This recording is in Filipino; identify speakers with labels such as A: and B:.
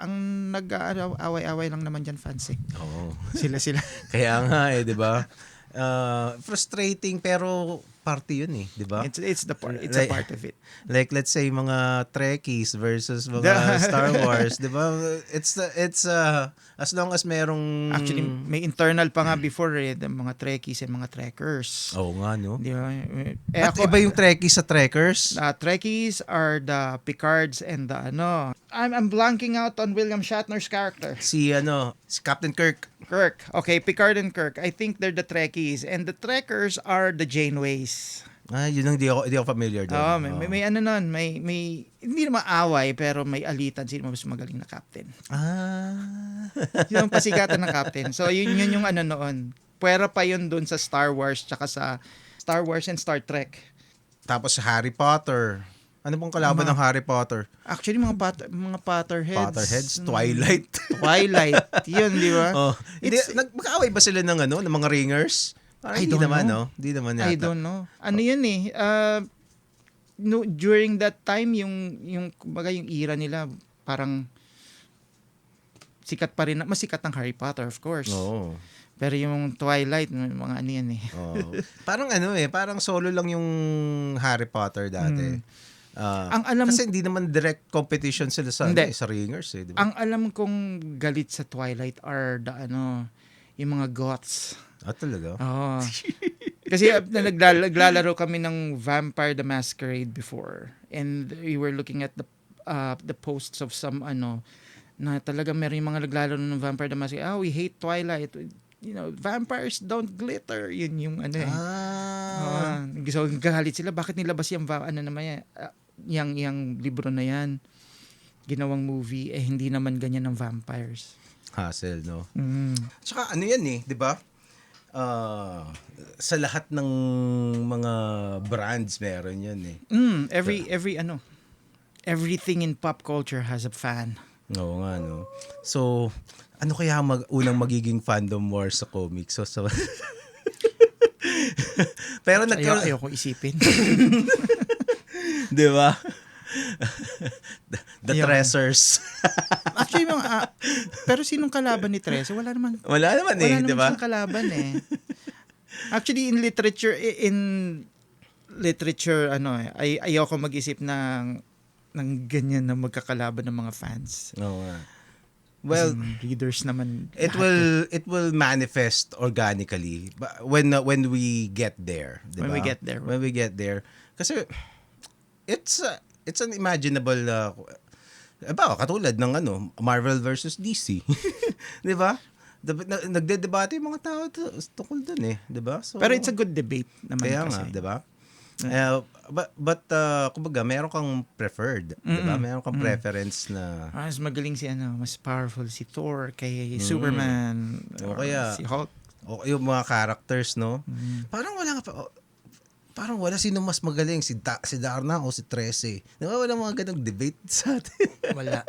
A: Ang nag-away-away lang naman dyan, fans eh.
B: Oo.
A: Sila.
B: Kaya nga eh, 'di ba? Frustrating pero party 'yun eh, 'di ba?
A: It's a part of it.
B: Like let's say mga Trekkies versus mga Star Wars, 'di ba? It's as long as merong
A: Actually, may internal pa nga before the mga Trekkies and mga Trekkers.
B: Oo nga no.
A: Di ba?
B: At iba yung Trekkies sa Trekkers.
A: Trekkies are the Picards and the I'm blanking out on William Shatner's character.
B: Si Captain Kirk.
A: Kirk. Okay, Picard and Kirk. I think they're the Trekkies. And the Trekkers are the Janeways.
B: Yun ang di ako familiar doon.
A: Oh, may ano nun, may hindi naman away pero may alitan sino mas magaling na captain. Yun ang pasigatan ng captain. So yun yung ano noon. Pwera pa yun doon sa Star Wars tsaka sa Star Wars and Star Trek.
B: Tapos Harry Potter. Ano pong kalaban ng Harry Potter?
A: Actually mga Potterheads.
B: Potterheads, Twilight.
A: Twilight. Yun, di ba?
B: Mag-aaway ba sila ng mga ringers?
A: I don't know.
B: Hindi naman yata.
A: I don't know. Ano yun eh, during that time, yung kumbaga yung era nila, parang sikat pa rin, mas sikat ng Harry Potter, of course.
B: Oo.
A: Pero yung Twilight, mga ano yan eh.
B: Parang solo lang yung Harry Potter dati. Kasi hindi naman direct competition sila sa ringers eh, di ba?
A: Ang alam kong galit sa Twilight are yung mga goths.
B: Talaga?
A: Oo. Kasi naglalaro kami ng Vampire the Masquerade before. And we were looking at the posts of some na talaga meron yung mga naglalaro ng Vampire the Masquerade. We hate Twilight. Vampires don't glitter. Yun yung so galit sila. Bakit nilabas yung yung libro na yan? Ginawang movie. Hindi naman ganyan ng vampires.
B: Hassle, no?
A: Tsaka
B: yan eh, di ba? Sa lahat ng mga brands meron yan eh.
A: Everything in pop culture has a fan.
B: Oo nga, no? So, ano kaya unang magiging fandom war sa comics? So pero
A: ayoko isipin.
B: Di ba? The Tressers.
A: Actually, pero sinong kalaban ni Tress? Wala naman
B: di ba?
A: Siyang kalaban eh. Actually, in literature, ayoko mag-isip ng ganyan na magkakalaban ng mga fans.
B: Oo nga. Well,
A: readers naman.
B: It will manifest organically when we get there, diba? When we get there. Kasi it's an imaginable katulad ng Marvel versus DC. 'Di ba? Nagdedebate yung mga tao tungkol doon eh, 'di ba? So,
A: pero it's a good debate naman
B: kaya
A: kasi.
B: Nga, 'di ba? But kumbaga meron kang preferred, 'di ba? Meron kang preference na
A: mas magaling mas powerful si Thor kay Superman
B: o kaya
A: si Hulk.
B: O yung mga characters, no? Parang wala sino mas magaling, si Darna o si Trece. Di ba wala mga ganong debate sa atin?
A: Wala.